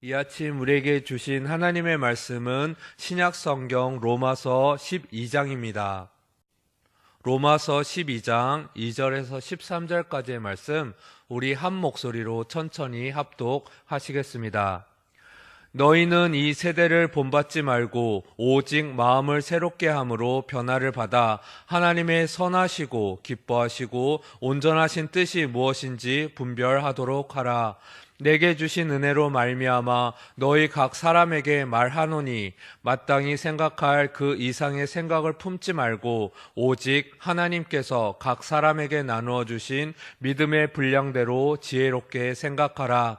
이 아침 우리에게 주신 하나님의 말씀은 신약성경 로마서 12장입니다. 로마서 12장 2절에서 13절까지의 말씀, 우리 한 목소리로 천천히 합독하시겠습니다. 너희는 이 세대를 본받지 말고 오직 마음을 새롭게 함으로 변화를 받아 하나님의 선하시고 기뻐하시고 온전하신 뜻이 무엇인지 분별하도록 하라. 내게 주신 은혜로 말미암아 너희 각 사람에게 말하노니 마땅히 생각할 그 이상의 생각을 품지 말고 오직 하나님께서 각 사람에게 나누어 주신 믿음의 분량대로 지혜롭게 생각하라.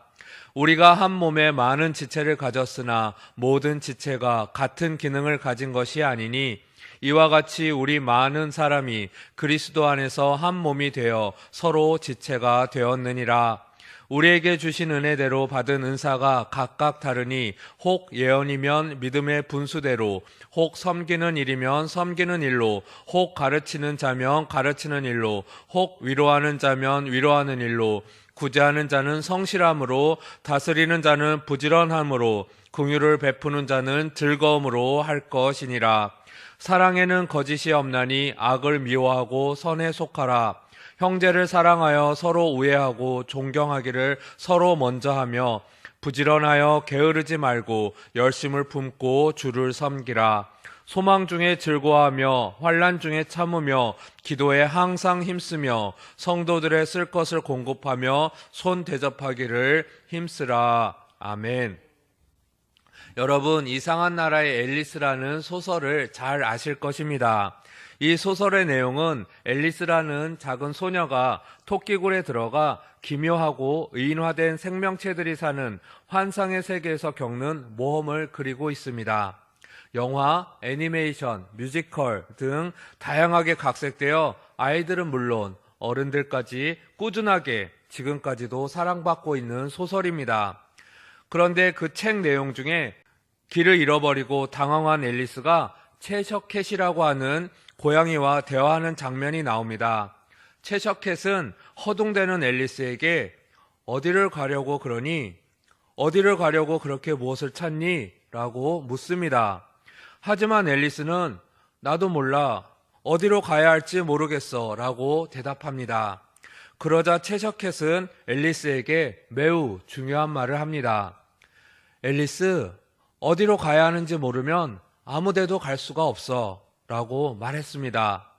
우리가 한 몸에 많은 지체를 가졌으나 모든 지체가 같은 기능을 가진 것이 아니니 이와 같이 우리 많은 사람이 그리스도 안에서 한 몸이 되어 서로 지체가 되었느니라. 우리에게 주신 은혜대로 받은 은사가 각각 다르니 혹 예언이면 믿음의 분수대로, 혹 섬기는 일이면 섬기는 일로, 혹 가르치는 자면 가르치는 일로, 혹 위로하는 자면 위로하는 일로, 구제하는 자는 성실함으로, 다스리는 자는 부지런함으로, 긍휼을 베푸는 자는 즐거움으로 할 것이니라. 사랑에는 거짓이 없나니 악을 미워하고 선에 속하라. 형제를 사랑하여 서로 우애하고 존경하기를 서로 먼저 하며 부지런하여 게으르지 말고 열심을 품고 주를 섬기라. 소망 중에 즐거워하며 환난 중에 참으며 기도에 항상 힘쓰며 성도들의 쓸 것을 공급하며 손 대접하기를 힘쓰라. 아멘. 여러분, 이상한 나라의 앨리스라는 소설을 잘 아실 것입니다. 이 소설의 내용은 앨리스라는 작은 소녀가 토끼굴에 들어가 기묘하고 의인화된 생명체들이 사는 환상의 세계에서 겪는 모험을 그리고 있습니다. 영화, 애니메이션, 뮤지컬 등 다양하게 각색되어 아이들은 물론 어른들까지 꾸준하게 지금까지도 사랑받고 있는 소설입니다. 그런데 그 책 내용 중에 길을 잃어버리고 당황한 앨리스가 채셔캣이라고 하는 고양이와 대화하는 장면이 나옵니다. 채셔캣은 허둥대는 앨리스에게 어디를 가려고 그러니? 어디를 가려고 그렇게 무엇을 찾니? 라고 묻습니다. 하지만 앨리스는 나도 몰라. 어디로 가야 할지 모르겠어. 라고 대답합니다. 그러자 채셔캣은 앨리스에게 매우 중요한 말을 합니다. 앨리스, 어디로 가야 하는지 모르면 아무 데도 갈 수가 없어. 라고 말했습니다.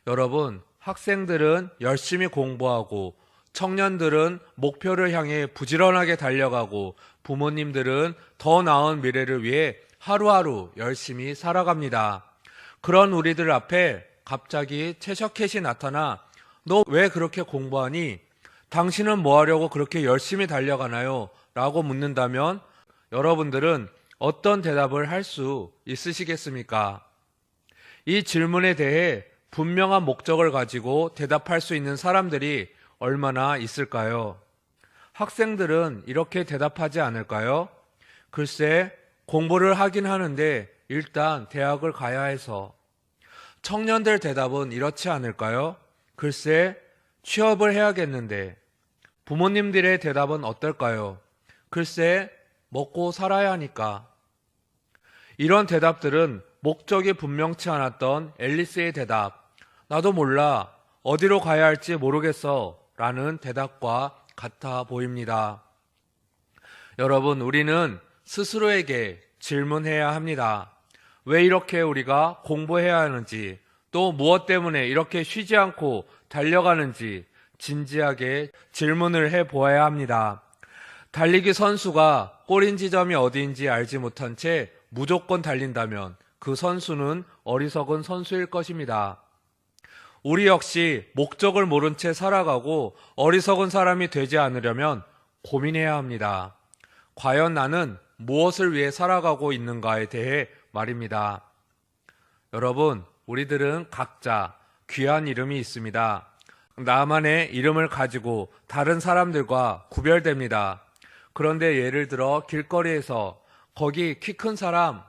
여러분, 학생들은 열심히 공부하고 청년들은 목표를 향해 부지런하게 달려가고 부모님들은 더 나은 미래를 위해 하루하루 열심히 살아갑니다. 그런 우리들 앞에 갑자기 채셔캣이 나타나 너 왜 그렇게 공부하니? 당신은 뭐 하려고 그렇게 열심히 달려가나요? 라고 묻는다면 여러분들은 어떤 대답을 할 수 있으시겠습니까? 이 질문에 대해 분명한 목적을 가지고 대답할 수 있는 사람들이 얼마나 있을까요? 학생들은 이렇게 대답하지 않을까요? 글쎄, 공부를 하긴 하는데 일단 대학을 가야 해서. 청년들 대답은 이렇지 않을까요? 글쎄, 취업을 해야겠는데. 부모님들의 대답은 어떨까요? 글쎄, 먹고 살아야 하니까. 이런 대답들은 목적이 분명치 않았던 앨리스의 대답, 나도 몰라, 어디로 가야 할지 모르겠어 라는 대답과 같아 보입니다. 여러분, 우리는 스스로에게 질문해야 합니다. 왜 이렇게 우리가 공부해야 하는지, 또 무엇 때문에 이렇게 쉬지 않고 달려가는지 진지하게 질문을 해보아야 합니다. 달리기 선수가 꼬린 지점이 어디인지 알지 못한 채 무조건 달린다면 그 선수는 어리석은 선수일 것입니다. 우리 역시 목적을 모른 채 살아가고 어리석은 사람이 되지 않으려면 고민해야 합니다. 과연 나는 무엇을 위해 살아가고 있는가에 대해 말입니다. 여러분, 우리들은 각자 귀한 이름이 있습니다. 나만의 이름을 가지고 다른 사람들과 구별됩니다. 그런데 예를 들어 길거리에서 거기 키 큰 사람,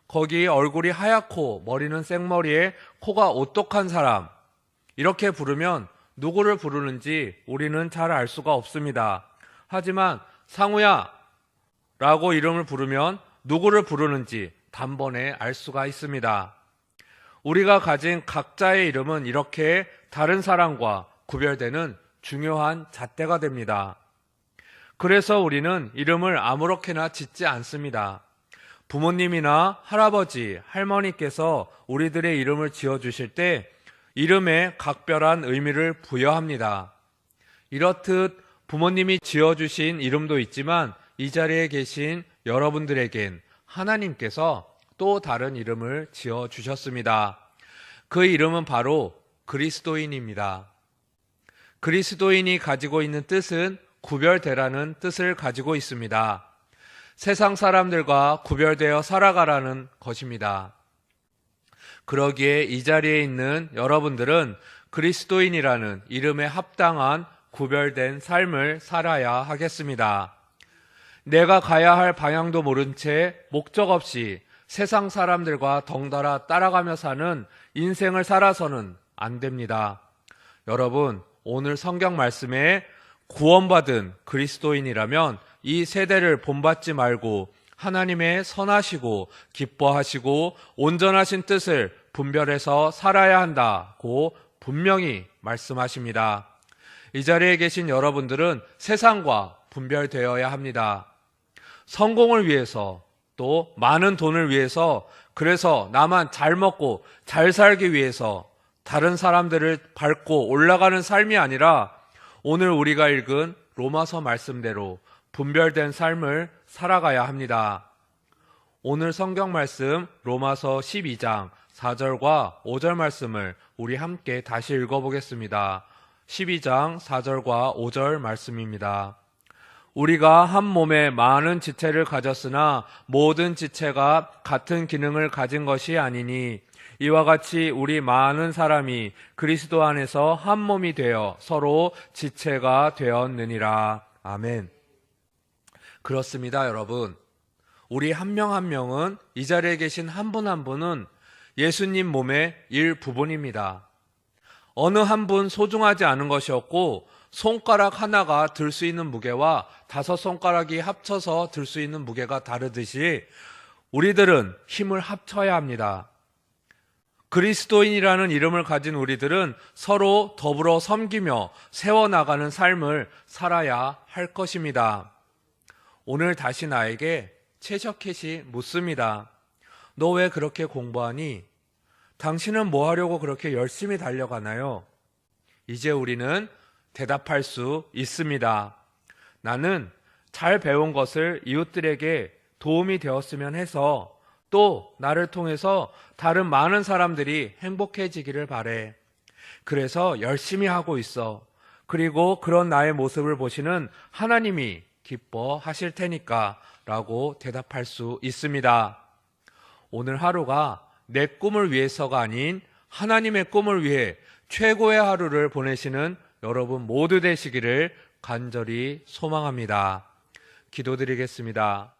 거기 얼굴이 하얗고 머리는 생머리에 코가 오똑한 사람, 이렇게 부르면 누구를 부르는지 우리는 잘 알 수가 없습니다. 하지만 상우야 라고 이름을 부르면 누구를 부르는지 단번에 알 수가 있습니다. 우리가 가진 각자의 이름은 이렇게 다른 사람과 구별되는 중요한 잣대가 됩니다. 그래서 우리는 이름을 아무렇게나 짓지 않습니다. 부모님이나 할아버지, 할머니께서 우리들의 이름을 지어주실 때 이름에 각별한 의미를 부여합니다. 이렇듯 부모님이 지어주신 이름도 있지만 이 자리에 계신 여러분들에겐 하나님께서 또 다른 이름을 지어주셨습니다. 그 이름은 바로 그리스도인입니다. 그리스도인이 가지고 있는 뜻은 구별되라는 뜻을 가지고 있습니다. 세상 사람들과 구별되어 살아가라는 것입니다. 그러기에 이 자리에 있는 여러분들은 그리스도인이라는 이름에 합당한 구별된 삶을 살아야 하겠습니다. 내가 가야 할 방향도 모른 채 목적 없이 세상 사람들과 덩달아 따라가며 사는 인생을 살아서는 안 됩니다. 여러분, 오늘 성경 말씀에 구원받은 그리스도인이라면 이 세대를 본받지 말고 하나님의 선하시고 기뻐하시고 온전하신 뜻을 분별해서 살아야 한다고 분명히 말씀하십니다. 이 자리에 계신 여러분들은 세상과 분별되어야 합니다. 성공을 위해서 또 많은 돈을 위해서 그래서 나만 잘 먹고 잘 살기 위해서 다른 사람들을 밟고 올라가는 삶이 아니라 오늘 우리가 읽은 로마서 말씀대로 분별된 삶을 살아가야 합니다. 오늘 성경 말씀 로마서 12장 4절과 5절 말씀을 우리 함께 다시 읽어보겠습니다. 12장 4절과 5절 말씀입니다. 우리가 한 몸에 많은 지체를 가졌으나 모든 지체가 같은 기능을 가진 것이 아니니 이와 같이 우리 많은 사람이 그리스도 안에서 한 몸이 되어 서로 지체가 되었느니라. 아멘. 그렇습니다, 여러분. 우리 한 명 한 명은 이 자리에 계신 한 분 한 분은 예수님 몸의 일부분입니다. 어느 한 분 소중하지 않은 것이 없고 손가락 하나가 들 수 있는 무게와 5손가락이 합쳐서 들 수 있는 무게가 다르듯이 우리들은 힘을 합쳐야 합니다. 그리스도인이라는 이름을 가진 우리들은 서로 더불어 섬기며 세워나가는 삶을 살아야 할 것입니다. 오늘 다시 나에게 채셔켓이 묻습니다. 너 왜 그렇게 공부하니? 당신은 뭐 하려고 그렇게 열심히 달려가나요? 이제 우리는 대답할 수 있습니다. 나는 잘 배운 것을 이웃들에게 도움이 되었으면 해서 또 나를 통해서 다른 많은 사람들이 행복해지기를 바래. 그래서 열심히 하고 있어. 그리고 그런 나의 모습을 보시는 하나님이 기뻐하실 테니까 라고 대답할 수 있습니다. 오늘 하루가 내 꿈을 위해서가 아닌 하나님의 꿈을 위해 최고의 하루를 보내시는 여러분 모두 되시기를 간절히 소망합니다. 기도드리겠습니다.